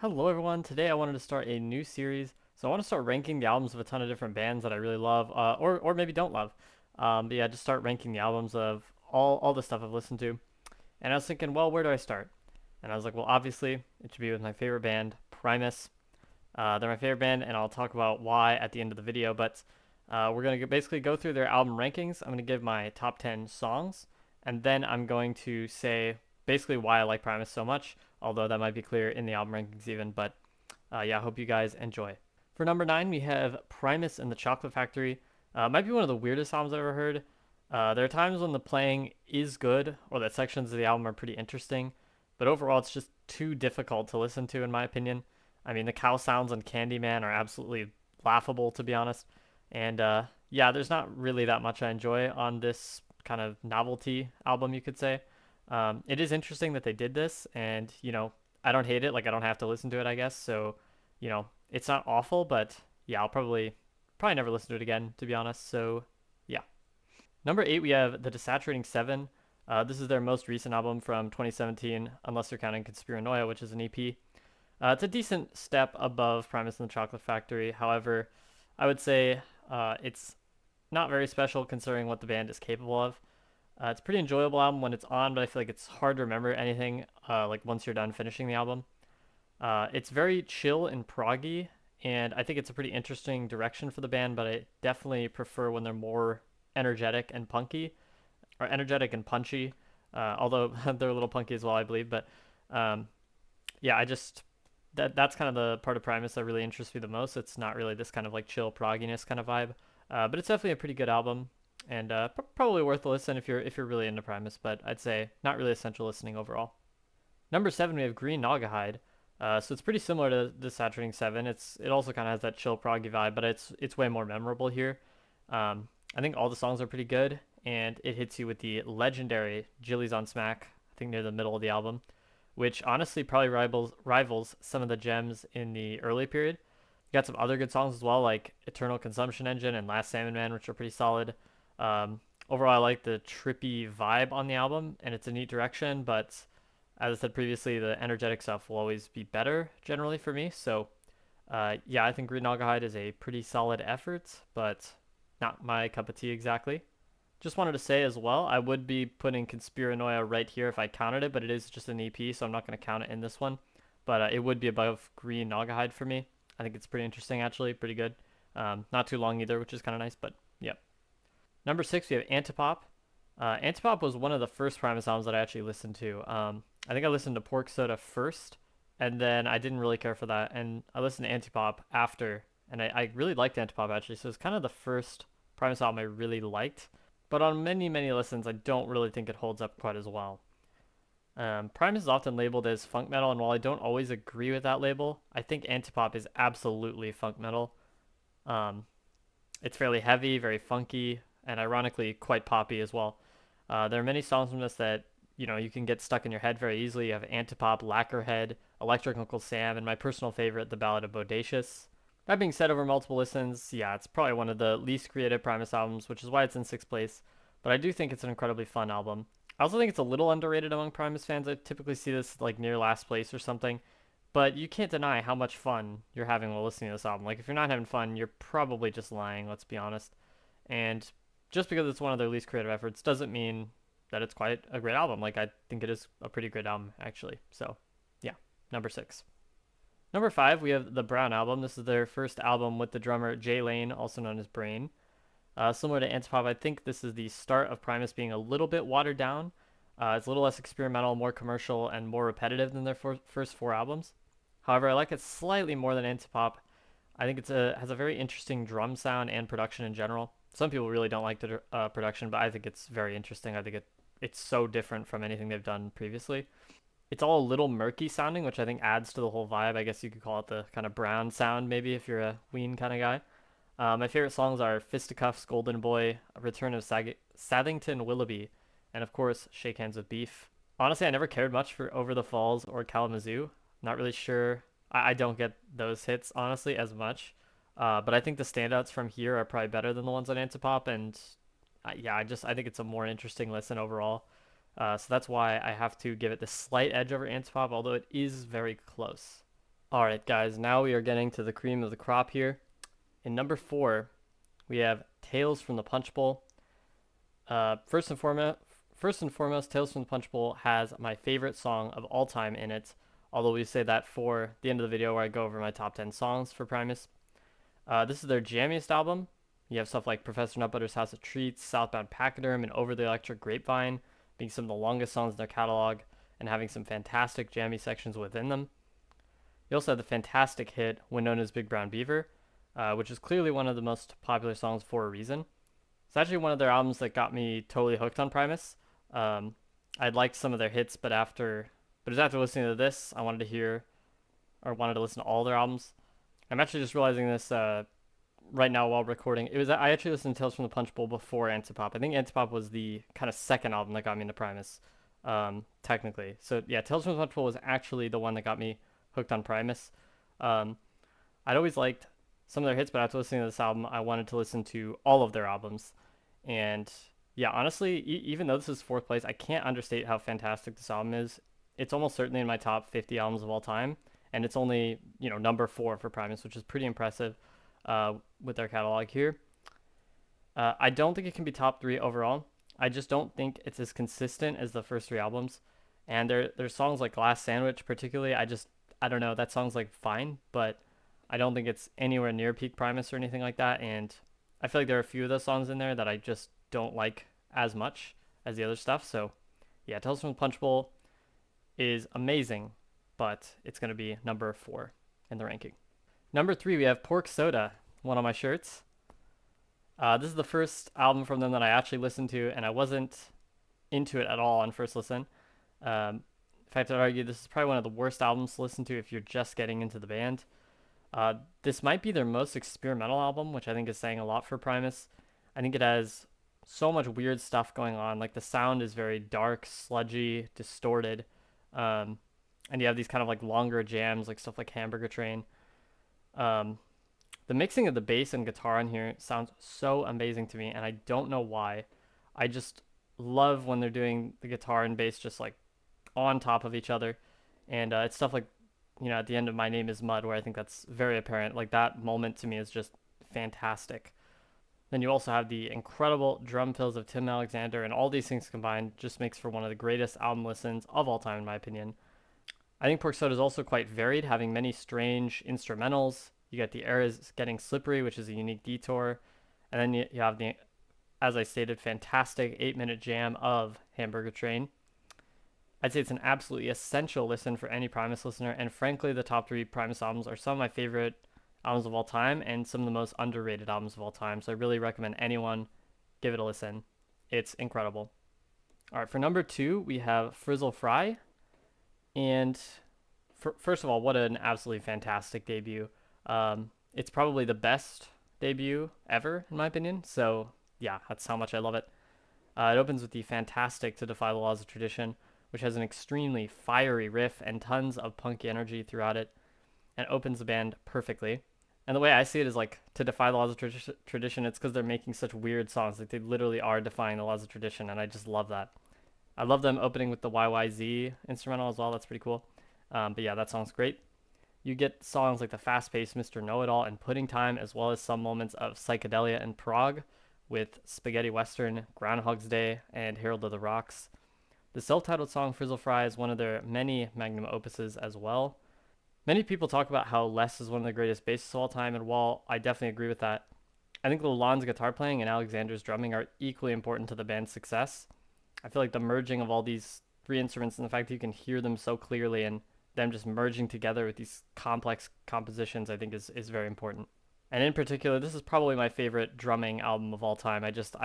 Hello everyone, today I wanted to start a new series. So I want to start ranking the albums of a ton of different bands that I really love, or maybe don't love. But yeah, just start ranking the albums of all the stuff I've listened to. And I was thinking, well, where do I start? And I was like, well, obviously it should be with my favorite band, Primus. They're my favorite band, and I'll talk about why at the end of the video. But we're going to basically go through their album rankings. I'm going to give my top 10 songs, and then I'm going to say basically why I like Primus so much, although that might be clear in the album rankings even. But yeah, I hope you guys enjoy. For number 9, we have Primus and the Chocolate Factory. Might be one of the weirdest albums I've ever heard. There are times when the playing is good, or that sections of the album are pretty interesting, but overall it's just too difficult to listen to, in my opinion. I mean, the cow sounds on Candyman are absolutely laughable, to be honest. And yeah, there's not really that much I enjoy on this kind of novelty album, you could say. It is interesting that they did this, and I don't hate it. Like I don't have to listen to it, I guess. So, it's not awful, but yeah, I'll probably never listen to it again, to be honest. So, yeah. Number 8, we have the Desaturating Seven. This is their most recent album from 2017, unless you're counting Conspiranoia, which is an EP. It's a decent step above Primus and the Chocolate Factory. However, I would say it's not very special considering what the band is capable of. It's a pretty enjoyable album when it's on, but I feel like it's hard to remember anything like once you're done finishing the album. It's very chill and proggy, and I think it's a pretty interesting direction for the band, but I definitely prefer when they're more energetic and punky, or energetic and punchy, although they're a little punky as well, I believe. But um, yeah, I just that's kind of the part of Primus that really interests me the most. It's not really this kind of like chill progginess kind of vibe, but it's definitely a pretty good album and probably worth a listen if you're really into Primus. But I'd say not really essential listening overall. Number 7, we have Green Naugahyde. So it's pretty similar to the Saturating Seven. It also kind of has that chill proggy vibe, but it's way more memorable here. I think all the songs are pretty good, and it hits you with the legendary Jilly's on Smack. I think near the middle of the album, which honestly probably rivals some of the gems in the early period. You got some other good songs as well, like Eternal Consumption Engine and Last Salmon Man, which are pretty solid. Overall, I like the trippy vibe on the album, and it's a neat direction, but as I said previously, the energetic stuff will always be better generally for me. So, yeah, I think Green Naugahyde is a pretty solid effort, but not my cup of tea exactly. Just wanted to say as well, I would be putting Conspiranoia right here if I counted it, but it is just an EP, so I'm not going to count it in this one. But it would be above Green Naugahyde for me. I think it's pretty interesting, actually, pretty good. Not too long either, which is kind of nice, but yep. Number 6, we have Antipop. Antipop was one of the first Primus albums that I actually listened to. I think I listened to Pork Soda first, and then I didn't really care for that, and I listened to Antipop after, and I really liked Antipop actually, so it's kind of the first Primus album I really liked. But on many, many listens, I don't really think it holds up quite as well. Primus is often labeled as funk metal, and while I don't always agree with that label, I think Antipop is absolutely funk metal. Um, it's fairly heavy, very funky, and ironically quite poppy as well. There are many songs from this that you can get stuck in your head very easily. You have Antipop, Lacquerhead, Electric Uncle Sam, and my personal favorite, The Ballad of Bodacious. That being said, over multiple listens, yeah, it's probably one of the least creative Primus albums, which is why it's in sixth place. But I do think it's an incredibly fun album. I also think it's a little underrated among Primus fans. I typically see this like near last place or something. But you can't deny how much fun you're having while listening to this album. Like if you're not having fun, you're probably just lying, let's be honest. And just because it's one of their least creative efforts doesn't mean that it's quite a great album. Like I think it is a pretty great album actually. So, yeah, number 6. Number 5, we have the Brown Album. This is their first album with the drummer Jay Lane, also known as Brain. Similar to Antipop, I think this is the start of Primus being a little bit watered down. It's a little less experimental, more commercial, and more repetitive than their first 4 albums. However, I like it slightly more than Antipop. I think has a very interesting drum sound and production in general. Some people really don't like the production, but I think it's very interesting. I think it's so different from anything they've done previously. It's all a little murky sounding, which I think adds to the whole vibe. I guess you could call it the kind of brown sound, maybe, if you're a Ween kind of guy. My favorite songs are Fisticuffs, Golden Boy, Return of Sathington Willoughby, and of course, Shake Hands with Beef. Honestly, I never cared much for Over the Falls or Kalamazoo. Not really sure. I don't get those hits, honestly, as much. But I think the standouts from here are probably better than the ones on Antipop, and yeah, I think it's a more interesting listen overall. So that's why I have to give it the slight edge over Antipop, although it is very close. All right, guys, now we are getting to the cream of the crop here. In number four, we have Tales from the Punch Bowl. First and foremost, Tales from the Punch Bowl has my favorite song of all time in it. Although we say that for the end of the video where I go over my top 10 songs for Primus. This is their jammiest album. You have stuff like Professor Nutbutter's House of Treats, Southbound Pachyderm, and Over the Electric Grapevine being some of the longest songs in their catalog and having some fantastic jammy sections within them. You also have the fantastic hit When Known as Big Brown Beaver, which is clearly one of the most popular songs for a reason. It's actually one of their albums that got me totally hooked on Primus. Um, I'd liked some of their hits, but it was after listening to this, I wanted to hear or wanted to listen to all their albums. I'm actually just realizing this right now while recording. I actually listened to Tales from the Punch Bowl before Antipop. I think Antipop was the kind of second album that got me into Primus, technically. So yeah, Tales from the Punch Bowl was actually the one that got me hooked on Primus. Um, I'd always liked some of their hits, but after listening to this album, I wanted to listen to all of their albums. And yeah, honestly, even though this is fourth place, I can't understate how fantastic this album is. It's almost certainly in my top 50 albums of all time, and it's only number four for Primus, which is pretty impressive with their catalog here. I don't think it can be top three overall. I just don't think it's as consistent as the first three albums. And there's songs like Glass Sandwich, particularly. I don't know. That song's like fine, but I don't think it's anywhere near peak Primus or anything like that. And I feel like there are a few of those songs in there that I just don't like as much as the other stuff. So yeah, Tales from the Punch Bowl is amazing, but it's going to be number four in the ranking. Number three, we have Pork Soda, one of my shirts. This is the first album from them that I actually listened to, and I wasn't into it at all on first listen. In fact, I'd argue this is probably one of the worst albums to listen to if you're just getting into the band. This might be their most experimental album, which I think is saying a lot for Primus. I think it has so much weird stuff going on. Like the sound is very dark, sludgy, distorted. And you have these kind of like longer jams, like stuff like Hamburger Train. Um, the mixing of the bass and guitar on here sounds so amazing to me, and I don't know why. I just love when they're doing the guitar and bass just like on top of each other. And it's stuff like, at the end of My Name is Mud, where I think that's very apparent. Like that moment to me is just fantastic. Then you also have the incredible drum fills of Tim Alexander, and all these things combined just makes for one of the greatest album listens of all time, in my opinion. I think Pork Soda is also quite varied, having many strange instrumentals. You get the Air is Getting Slippery, which is a unique detour. And then you have the, as I stated, fantastic 8-minute jam of Hamburger Train. I'd say it's an absolutely essential listen for any Primus listener, and frankly, the top three Primus albums are some of my favorite albums of all time and some of the most underrated albums of all time. So I really recommend anyone give it a listen. It's incredible. All right, for number two, we have Frizzle Fry. And first of all, what an absolutely fantastic debut. It's probably the best debut ever, in my opinion. So yeah, that's how much I love it. It opens with the fantastic To Defy the Laws of Tradition, which has an extremely fiery riff and tons of punky energy throughout it, and opens the band perfectly. And the way I see it is like To Defy the Laws of Tradition, it's because they're making such weird songs. Like they literally are defying the laws of tradition, and I just love that. I love them opening with the YYZ instrumental as well. That's pretty cool. But yeah, that song's great. You get songs like the fast-paced Mr. Know-It-All and Pudding Time, as well as some moments of psychedelia and prog with Spaghetti Western, Groundhog's Day, and Herald of the Rocks. The self-titled song Frizzle Fry is one of their many magnum opuses as well. Many people talk about how Les is one of the greatest bassists of all time, and while I definitely agree with that, I think Lalonde's guitar playing and Alexander's drumming are equally important to the band's success. I feel like the merging of all these three instruments and the fact that you can hear them so clearly and them just merging together with these complex compositions, I think is very important. And in particular, this is probably my favorite drumming album of all time. I just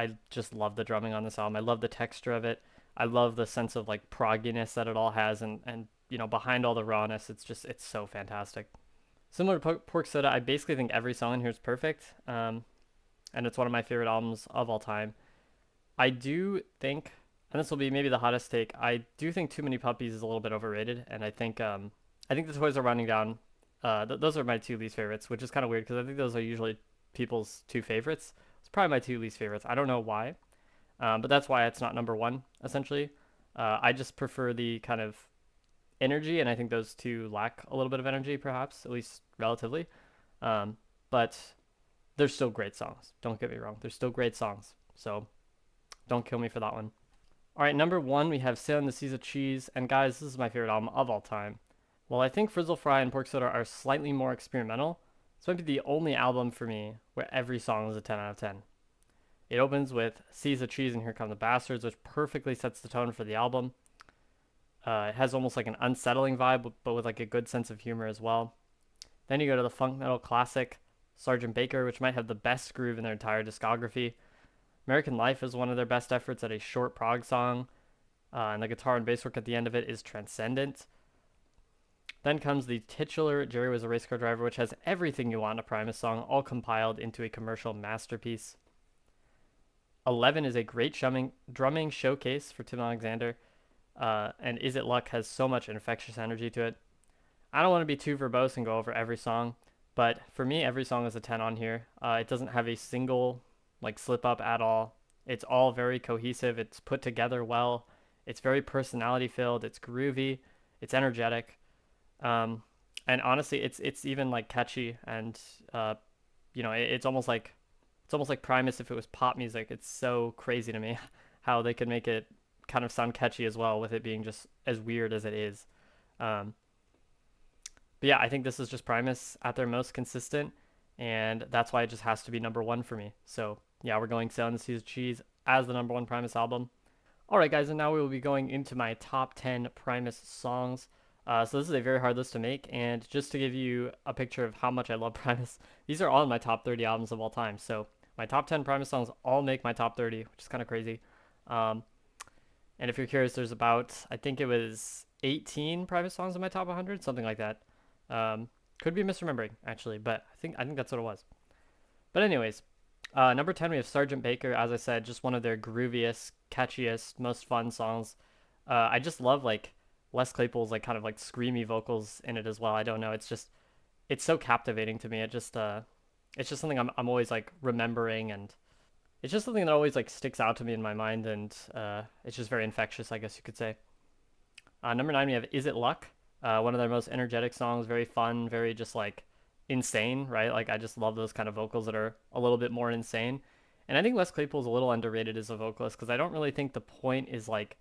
love the drumming on this album. I love the texture of it. I love the sense of like progginess that it all has, and behind all the rawness, it's so fantastic. Similar to Pork Soda, I basically think every song in here is perfect, and it's one of my favorite albums of all time. I do think, and this will be maybe the hottest take, I do think Too Many Puppies is a little bit overrated, and I think the Toys Are Running Down. Those are my two least favorites, which is kind of weird because I think those are usually people's two favorites. It's probably my two least favorites. I don't know why, but that's why it's not number one, essentially. I just prefer the kind of energy, and I think those two lack a little bit of energy, perhaps, at least relatively. Um, but they're still great songs. Don't get me wrong. They're still great songs. So don't kill me for that one. All right, number one, we have Sailing the Seas of Cheese. And guys, this is my favorite album of all time. While I think Frizzle Fry and Pork Soda are slightly more experimental, this might be the only album for me where every song is a 10 out of 10. It opens with Seas of Cheese and Here Come the Bastards, which perfectly sets the tone for the album. It has almost like an unsettling vibe, but with like a good sense of humor as well. Then you go to the funk metal classic, Sergeant Baker, which might have the best groove in their entire discography. American Life is one of their best efforts at a short prog song, and the guitar and bass work at the end of it is transcendent. Then comes the titular Jerry Was a Race Car Driver, which has everything you want in a Primus song, all compiled into a commercial masterpiece. 11 is a great drumming showcase for Tim Alexander, and Is It Luck has so much infectious energy to it. I don't want to be too verbose and go over every song, but for me, every song is a 10 on here. It doesn't have a single like slip up at all. It's all very cohesive. It's put together well. It's very personality filled. It's groovy. It's energetic. Um, and honestly, it's even like catchy and it's almost like Primus if it was pop music. It's so crazy to me how they could make it kind of sound catchy as well with it being just as weird as it is. Um, but yeah, I think this is just Primus at their most consistent, and that's why it just has to be number one for me. So yeah, we're going Sailing the Seas of Cheese as the number one Primus album. All right, guys, and now we will be going into my top 10 Primus songs. So this is a very hard list to make, and just to give you a picture of how much I love Primus, these are all in my top 30 albums of all time. So my top 10 Primus songs all make my top 30, which is kind of crazy. Um, and if you're curious, there's about, I think it was 18 Primus songs in my top 100, something like that. Um, could be misremembering, actually, but I think that's what it was. But anyways, number 10, we have Sergeant Baker. As I said, just one of their grooviest, catchiest, most fun songs. I just love like Les Claypool's like kind of like screamy vocals in it as well. I don't know. It's so captivating to me. It's just something I'm always like remembering, and it's just something that always like sticks out to me in my mind, and it's just very infectious, I guess you could say. Number nine, we have Is It Luck? One of their most energetic songs, very fun, very just like insane, right? Like I just love those kind of vocals that are a little bit more insane. And I think Les Claypool's a little underrated as a vocalist because I don't really think the point is like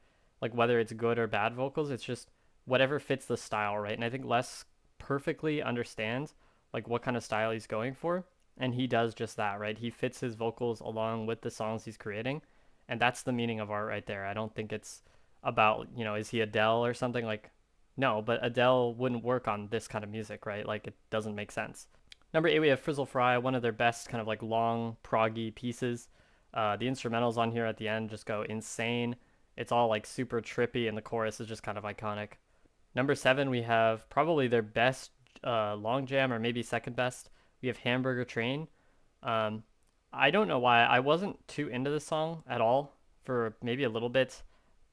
whether it's good or bad vocals. It's just whatever fits the style, right? And I think Les perfectly understands like what kind of style he's going for, and he does just that, right? He fits his vocals along with the songs he's creating, and that's the meaning of art right there. I don't think it's about, is he Adele or something like no, but Adele wouldn't work on this kind of music, right? Like it doesn't make sense. Number eight, we have Frizzle Fry, one of their best kind of like long proggy pieces. The instrumentals on here at the end just go insane. It's all like super trippy, and the chorus is just kind of iconic. Number seven, we have probably their best long jam, or maybe second best. We have Hamburger Train. Um, I don't know why I wasn't too into this song at all for maybe a little bit,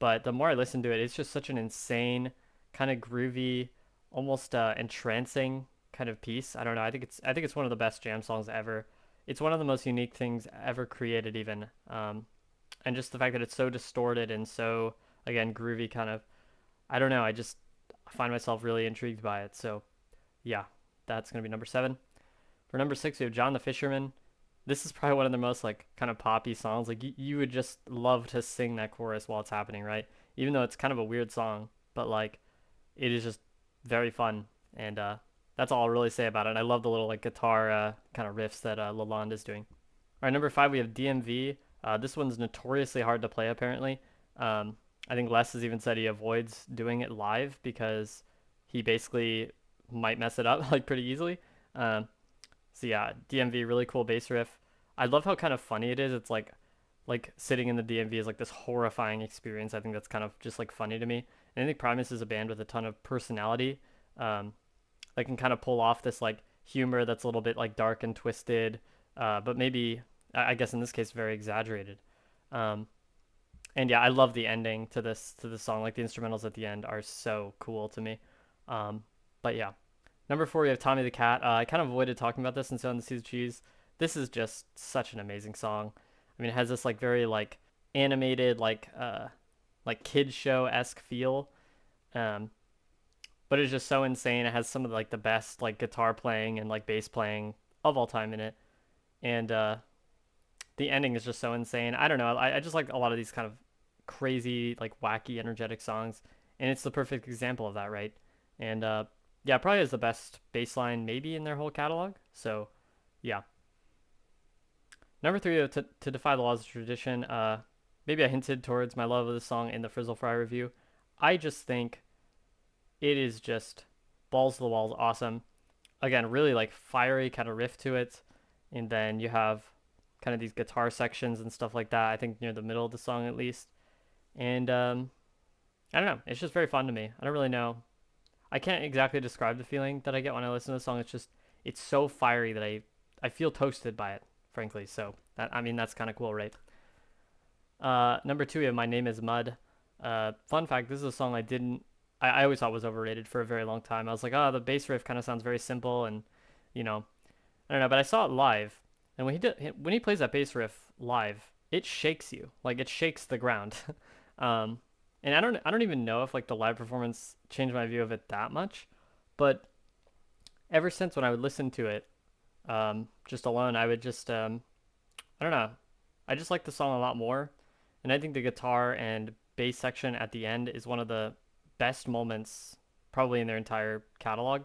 but the more I listen to it, it's just such an insane, kind of groovy, almost entrancing kind of piece. I don't know. I think it's one of the best jam songs ever. It's one of the most unique things ever created, even. And just the fact that it's so distorted and so again groovy, kind of. I don't know. I just find myself really intrigued by it. So yeah, that's gonna be number seven. For number six, we have John the Fisherman. This is probably one of the most like kind of poppy songs. Like you would just love to sing that chorus while it's happening, right? Even though it's kind of a weird song, but like it is just very fun, and that's all I'll really say about it. I love the little like guitar kind of riffs that Lalonde is doing. All right, number five, we have DMV. This one's notoriously hard to play, apparently. I think Les has even said he avoids doing it live because he basically might mess it up like pretty easily. Um, so yeah, DMV, really cool bass riff. I love how kind of funny it is. It's like sitting in the DMV is like this horrifying experience. I think that's kind of just like funny to me. And I think Primus is a band with a ton of personality. Um, they can kind of pull off this like humor that's a little bit like dark and twisted, but maybe I guess in this case very exaggerated. Um, and yeah, I love the ending to this song. Like the instrumentals at the end are so cool to me. Um, but yeah, number four, we have Tommy the Cat. I kind of avoided talking about this in Seven Seas of Cheese. This is just such an amazing song. I mean, it has this like very like animated like kid show esque feel. Um, but it's just so insane. It has some of like the best like guitar playing and like bass playing of all time in it, and the ending is just so insane. I don't know. I just like a lot of these kind of crazy, like wacky, energetic songs, and it's the perfect example of that, right? And yeah, probably is the best bass line maybe in their whole catalog. So yeah, number three to defy the laws of tradition. Maybe I hinted towards my love of the song in the Frizzle Fry review. I just think it is just balls to the walls awesome. Again, really like fiery kind of riff to it, and then you have kind of these guitar sections and stuff like that. I think near the middle of the song at least, and I don't know. It's just very fun to me. I don't really know. I can't exactly describe the feeling that I get when I listen to the song. It's just it's so fiery that I feel toasted by it, frankly. So that I mean that's kind of cool, right? Number two, we have My Name Is Mud. Fun fact: this is a song I always thought was overrated for a very long time. I was like, oh, the bass riff kind of sounds very simple, and you know, I don't know. But I saw it live, and when he plays that bass riff live, it shakes you, like it shakes the ground. um, and I don't even know if like the live performance changed my view of it that much, but ever since when I would listen to it, just alone, I would just I don't know. I just like the song a lot more, and I think the guitar and bass section at the end is one of the best moments probably in their entire catalog,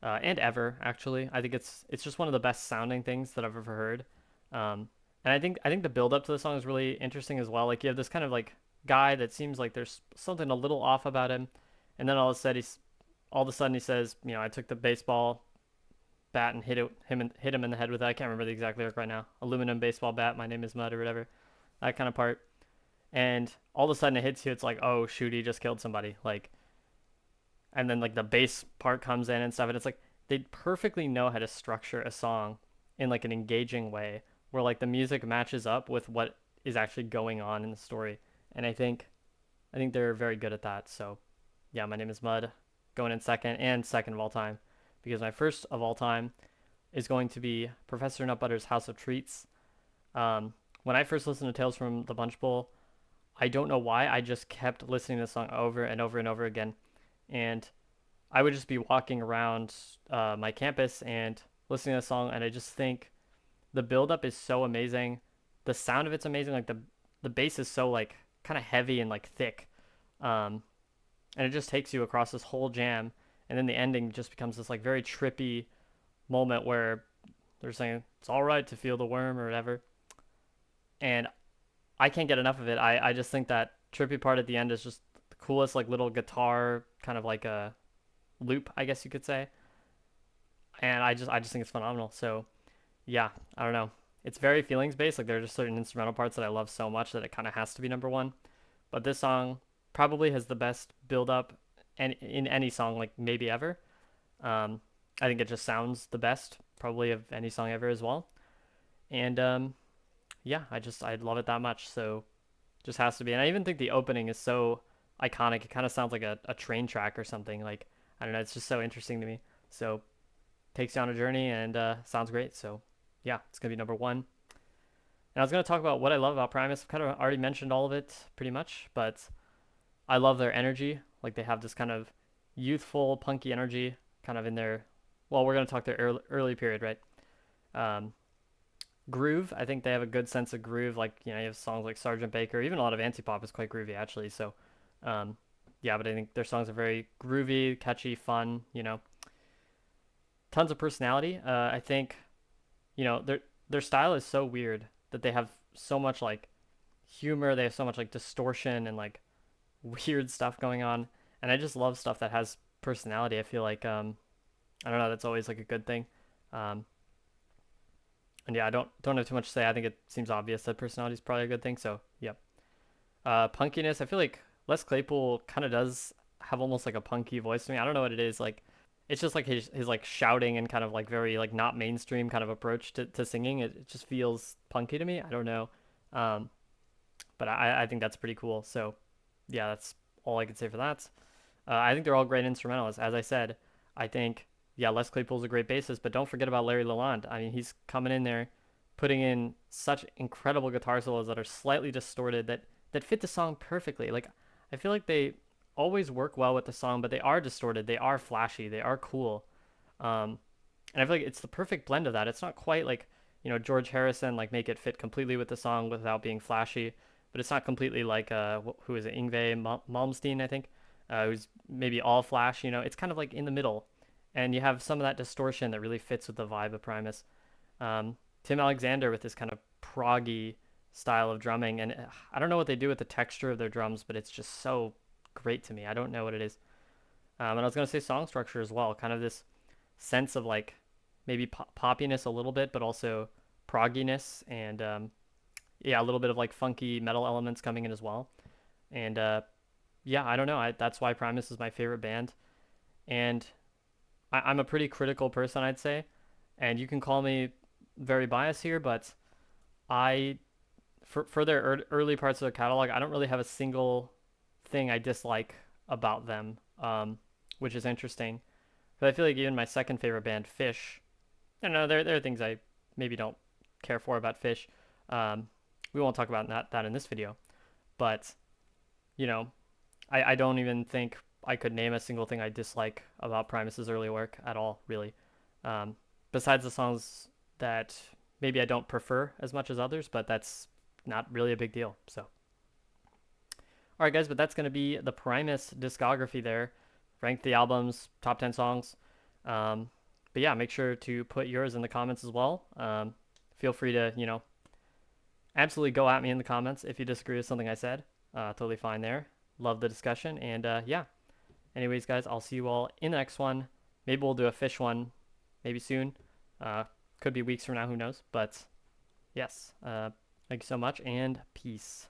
and ever actually. I think it's just one of the best sounding things that I've ever heard. And I think the build up to the song is really interesting as well. Like you have this kind of like guy that seems like there's something a little off about him, and then all of a sudden he says, I took the baseball bat and hit him in the head with it. I can't remember the exact lyric right now. Aluminum baseball bat. My name is Mud or whatever. That kind of part. And all of a sudden it hits you. It's like, oh shoot, he just killed somebody. Like, and then like the bass part comes in and stuff, and it's like they perfectly know how to structure a song in like an engaging way where like the music matches up with what is actually going on in the story. And I think they're very good at that. So yeah, My Name Is Mud going in second and second of all time, because my first of all time is going to be Professor Nutbutter's House of Treats. When I first listened to Tales from the Bunch Bowl, I don't know why I just kept listening to the song over and over and over again, and I would just be walking around my campus and listening to the song, and I just think the buildup is so amazing. The sound of it's amazing. Like the bass is so like kind of heavy and like thick, um, and it just takes you across this whole jam. And then the ending just becomes this like very trippy moment where they're saying it's all right to feel the worm or whatever, and I can't get enough of it. I just think that trippy part at the end is just the coolest like little guitar kind of like a loop, I guess you could say, and I just think it's phenomenal. So yeah, I don't know. It's very feelings based. Like there are just certain instrumental parts that I love so much that it kind of has to be number one. But this song probably has the best build up and in any song like maybe ever. Um, I think it just sounds the best probably of any song ever as well. And yeah, I love it that much. So just has to be. And I even think the opening is so iconic. It kind of sounds like a train track or something. Like I don't know. It's just so interesting to me. So takes you on a journey and sounds great. So yeah, it's gonna be number one. And I was gonna talk about what I love about Primus. I've kind of already mentioned all of it pretty much, but I love their energy. Like they have this kind of youthful, punky energy, kind of in their. Well, we're gonna talk their early period, right? Um, Groove. I think they have a good sense of groove. Like you have songs like Sergeant Baker. Even a lot of anti-pop is quite groovy actually. So, um, yeah, but I think their songs are very groovy, catchy, fun. Tons of personality. I think their style is so weird that they have so much like humor. They have so much like distortion and like weird stuff going on, and I just love stuff that has personality. I feel like I don't know. That's always like a good thing. Um, and yeah, I don't have too much to say. I think it seems obvious that personality is probably a good thing. So yep. Punkiness. I feel like Les Claypool kind of does have almost like a punky voice to me. I don't know what it is. Like, it's just like his like shouting and kind of like very like not mainstream kind of approach to singing. It just feels punky to me. I don't know. Um, but I think that's pretty cool. So yeah, that's all I could say for that. I think they're all great instrumentalists. As I said, I think yeah, Les Claypool's a great bassist, but don't forget about Larry Lalonde. I mean, he's coming in there, putting in such incredible guitar solos that are slightly distorted that fit the song perfectly. Like I feel like they always work well with the song, but they are distorted, they are flashy, they are cool. Um, and I feel like it's the perfect blend of that. It's not quite like, George Harrison, like make it fit completely with the song without being flashy, but it's not completely like who is it, Yngwie Malmsteen, I think, who's maybe all flash. It's kind of like in the middle, and you have some of that distortion that really fits with the vibe of Primus. Tim Alexander with this kind of proggy style of drumming, and I don't know what they do with the texture of their drums, but it's just so great to me. I don't know what it is. And I was gonna say song structure as well, kind of this sense of like maybe poppiness a little bit, but also progginess and yeah, a little bit of like funky metal elements coming in as well. And yeah, I don't know. That's why Primus is my favorite band. And I'm a pretty critical person, I'd say. And you can call me very biased here, but I for their early parts of their catalog, I don't really have a single thing I dislike about them, which is interesting. But I feel like even my second favorite band, Fish, I don't know, there are things I maybe don't care for about Fish. Um, we won't talk about that in this video, but you know, I don't even think I could name a single thing I dislike about Primus's early work at all, really. Um, Besides the songs that maybe I don't prefer as much as others, but that's not really a big deal. So, all right, guys, but that's going to be the Primus discography there. Rank the albums, top 10 songs. Um, but yeah, make sure to put yours in the comments as well. Feel free to, absolutely go at me in the comments if you disagree with something I said. Totally fine there. Love the discussion. And yeah, anyways, guys, I'll see you all in the next one. Maybe we'll do a Fish one maybe soon. Uh, could be weeks from now, who knows? But yes, thank you so much and peace.